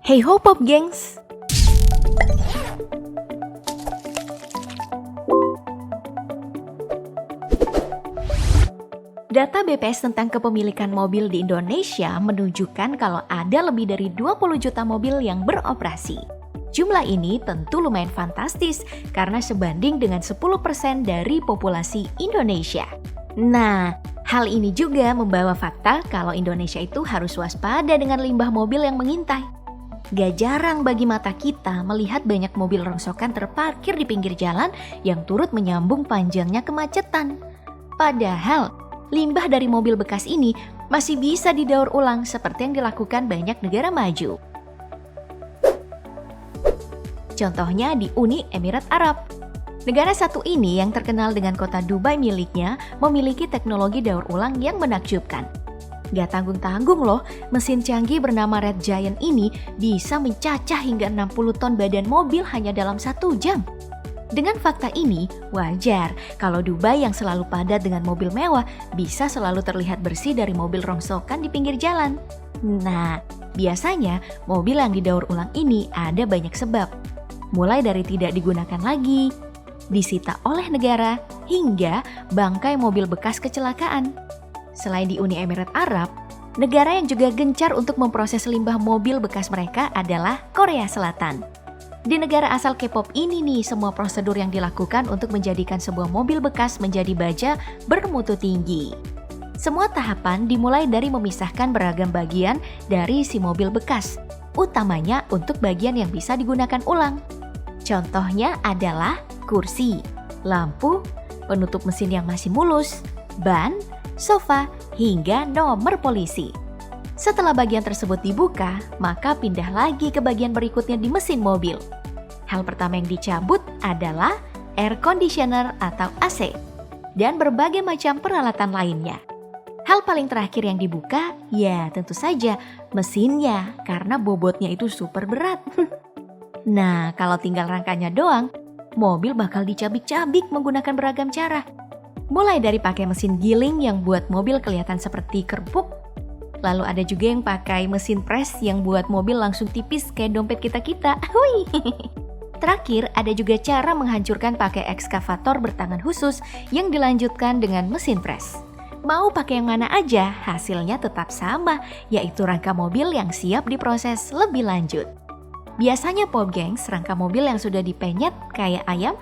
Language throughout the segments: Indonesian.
Hey ho pop gengs! Data BPS tentang kepemilikan mobil di Indonesia menunjukkan kalau ada lebih dari 20 juta mobil yang beroperasi. Jumlah ini tentu lumayan fantastis karena sebanding dengan 10% dari populasi Indonesia. Nah, hal ini juga membawa fakta kalau Indonesia itu harus waspada dengan limbah mobil yang mengintai. Gak jarang bagi mata kita melihat banyak mobil rongsokan terparkir di pinggir jalan yang turut menyambung panjangnya kemacetan. Padahal, limbah dari mobil bekas ini masih bisa didaur ulang seperti yang dilakukan banyak negara maju. Contohnya di Uni Emirat Arab. Negara satu ini yang terkenal dengan kota Dubai miliknya memiliki teknologi daur ulang yang menakjubkan. Gak tanggung-tanggung loh, mesin canggih bernama Red Giant ini bisa mencacah hingga 60 ton badan mobil hanya dalam 1 jam. Dengan fakta ini, wajar kalau Dubai yang selalu padat dengan mobil mewah bisa selalu terlihat bersih dari mobil rongsokan di pinggir jalan. Nah, biasanya mobil yang didaur ulang ini ada banyak sebab. Mulai dari tidak digunakan lagi, disita oleh negara, hingga bangkai mobil bekas kecelakaan. Selain di Uni Emirat Arab, negara yang juga gencar untuk memproses limbah mobil bekas mereka adalah Korea Selatan. Di negara asal K-pop ini nih, semua prosedur yang dilakukan untuk menjadikan sebuah mobil bekas menjadi baja bermutu tinggi. Semua tahapan dimulai dari memisahkan beragam bagian dari si mobil bekas, utamanya untuk bagian yang bisa digunakan ulang. Contohnya adalah kursi, lampu, penutup mesin yang masih mulus, ban, sofa, hingga nomor polisi. Setelah bagian tersebut dibuka, maka pindah lagi ke bagian berikutnya di mesin mobil. Hal pertama yang dicabut adalah air conditioner atau AC, dan berbagai macam peralatan lainnya. Hal paling terakhir yang dibuka, ya tentu saja mesinnya, karena bobotnya itu super berat. Nah, kalau tinggal rangkanya doang, mobil bakal dicabik-cabik menggunakan beragam cara. Mulai dari pakai mesin giling yang buat mobil kelihatan seperti kerupuk. Lalu ada juga yang pakai mesin press yang buat mobil langsung tipis kayak dompet kita-kita. Hui. Terakhir, ada juga cara menghancurkan pakai ekskavator bertangan khusus yang dilanjutkan dengan mesin press. Mau pakai yang mana aja, hasilnya tetap sama, yaitu rangka mobil yang siap diproses lebih lanjut. Biasanya pop gengs, rangka mobil yang sudah dipenyet kayak ayam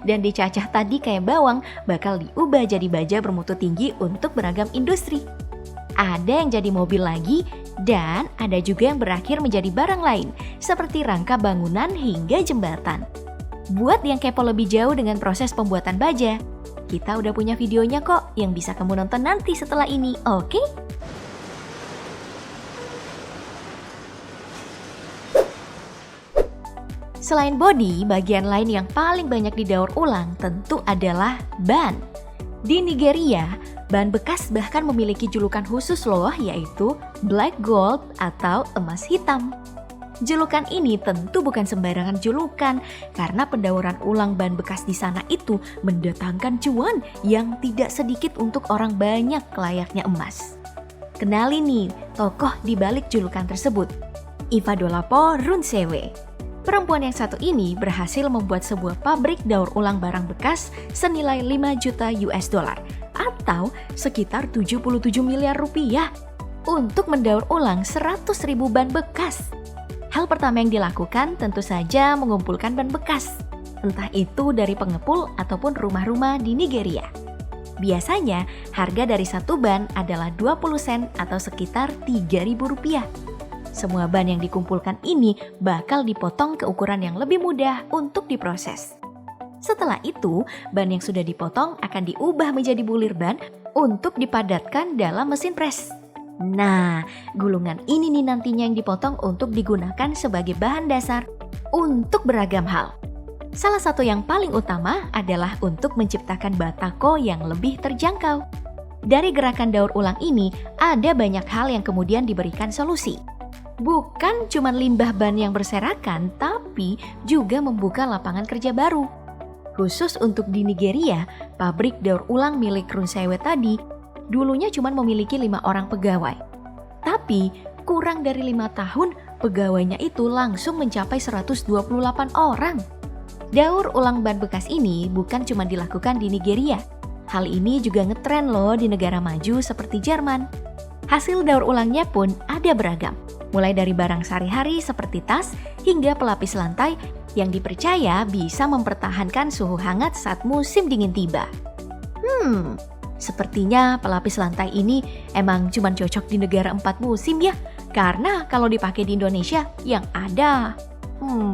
dan dicacah tadi kayak bawang bakal diubah jadi baja bermutu tinggi untuk beragam industri. Ada yang jadi mobil lagi dan ada juga yang berakhir menjadi barang lain seperti rangka bangunan hingga jembatan. Buat yang kepo lebih jauh dengan proses pembuatan baja, kita udah punya videonya kok yang bisa kamu nonton nanti setelah ini, oke? Selain bodi, bagian lain yang paling banyak didaur ulang tentu adalah ban. Di Nigeria, ban bekas bahkan memiliki julukan khusus loh, yaitu black gold atau emas hitam. Julukan ini tentu bukan sembarangan julukan, karena pendauran ulang ban bekas di sana itu mendatangkan cuan yang tidak sedikit untuk orang banyak layaknya emas. Kenali nih tokoh di balik julukan tersebut, Ifadolapo Runsewe. Perempuan yang satu ini berhasil membuat sebuah pabrik daur ulang barang bekas senilai 5 juta US dollar atau sekitar 77 miliar rupiah untuk mendaur ulang 100.000 ban bekas. Hal pertama yang dilakukan tentu saja mengumpulkan ban bekas, entah itu dari pengepul ataupun rumah-rumah di Nigeria. Biasanya harga dari satu ban adalah 20 sen atau sekitar 3.000 rupiah. Semua ban yang dikumpulkan ini bakal dipotong ke ukuran yang lebih mudah untuk diproses. Setelah itu, ban yang sudah dipotong akan diubah menjadi bulir ban untuk dipadatkan dalam mesin press. Nah, gulungan ini nih nantinya yang dipotong untuk digunakan sebagai bahan dasar untuk beragam hal. Salah satu yang paling utama adalah untuk menciptakan batako yang lebih terjangkau. Dari gerakan daur ulang ini, ada banyak hal yang kemudian diberikan solusi. Bukan cuma limbah ban yang berserakan, tapi juga membuka lapangan kerja baru. Khusus untuk di Nigeria, pabrik daur ulang milik Runsewe tadi dulunya cuma memiliki 5 orang pegawai. Tapi kurang dari 5 tahun pegawainya itu langsung mencapai 128 orang. Daur ulang ban bekas ini bukan cuma dilakukan di Nigeria. Hal ini juga ngetren loh di negara maju seperti Jerman. Hasil daur ulangnya pun ada beragam, mulai dari barang sehari-hari seperti tas hingga pelapis lantai yang dipercaya bisa mempertahankan suhu hangat saat musim dingin tiba. Sepertinya pelapis lantai ini emang cuma cocok di negara 4 musim ya, karena kalau dipakai di Indonesia yang ada,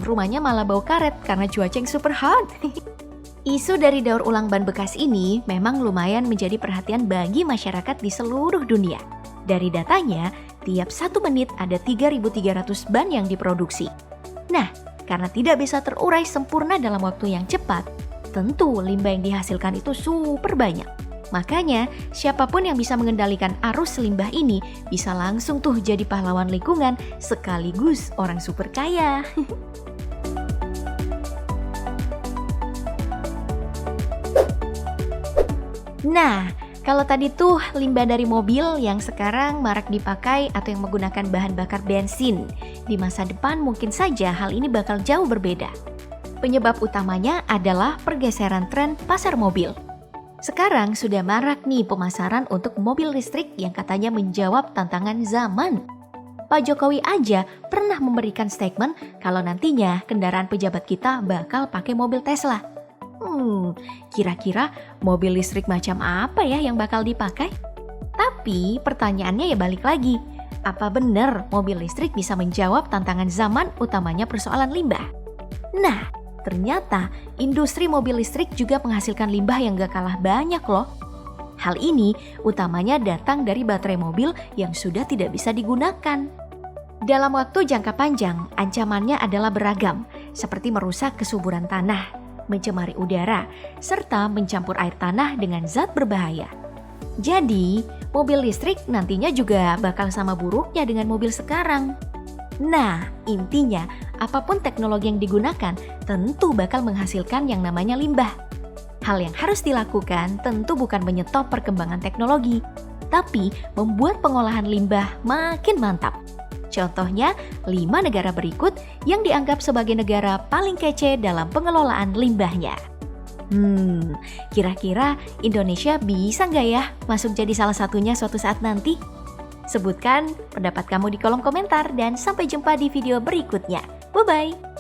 rumahnya malah bau karet karena cuaca yang super hot. Isu dari daur ulang ban bekas ini memang lumayan menjadi perhatian bagi masyarakat di seluruh dunia. Dari datanya, tiap 1 menit ada 3.300 ban yang diproduksi. Nah, karena tidak bisa terurai sempurna dalam waktu yang cepat, tentu limbah yang dihasilkan itu super banyak. Makanya, siapapun yang bisa mengendalikan arus limbah ini bisa langsung tuh jadi pahlawan lingkungan sekaligus orang super kaya. Nah, kalau tadi tuh limbah dari mobil yang sekarang marak dipakai atau yang menggunakan bahan bakar bensin, di masa depan mungkin saja hal ini bakal jauh berbeda. Penyebab utamanya adalah pergeseran tren pasar mobil. Sekarang sudah marak nih pemasaran untuk mobil listrik yang katanya menjawab tantangan zaman. Pak Jokowi aja pernah memberikan statement kalau nantinya kendaraan pejabat kita bakal pakai mobil Tesla. Kira-kira mobil listrik macam apa ya yang bakal dipakai? Tapi pertanyaannya ya balik lagi, apa benar mobil listrik bisa menjawab tantangan zaman utamanya persoalan limbah? Nah, ternyata industri mobil listrik juga menghasilkan limbah yang gak kalah banyak loh. Hal ini utamanya datang dari baterai mobil yang sudah tidak bisa digunakan. Dalam waktu jangka panjang, ancamannya adalah beragam, seperti merusak kesuburan tanah, mencemari udara, serta mencampur air tanah dengan zat berbahaya. Jadi, mobil listrik nantinya juga bakal sama buruknya dengan mobil sekarang. Nah, intinya, apapun teknologi yang digunakan tentu bakal menghasilkan yang namanya limbah. Hal yang harus dilakukan tentu bukan menyetop perkembangan teknologi, tapi membuat pengolahan limbah makin mantap. Contohnya, 5 negara berikut yang dianggap sebagai negara paling kece dalam pengelolaan limbahnya. Kira-kira Indonesia bisa nggak ya masuk jadi salah satunya suatu saat nanti? Sebutkan pendapat kamu di kolom komentar dan sampai jumpa di video berikutnya. Bye-bye!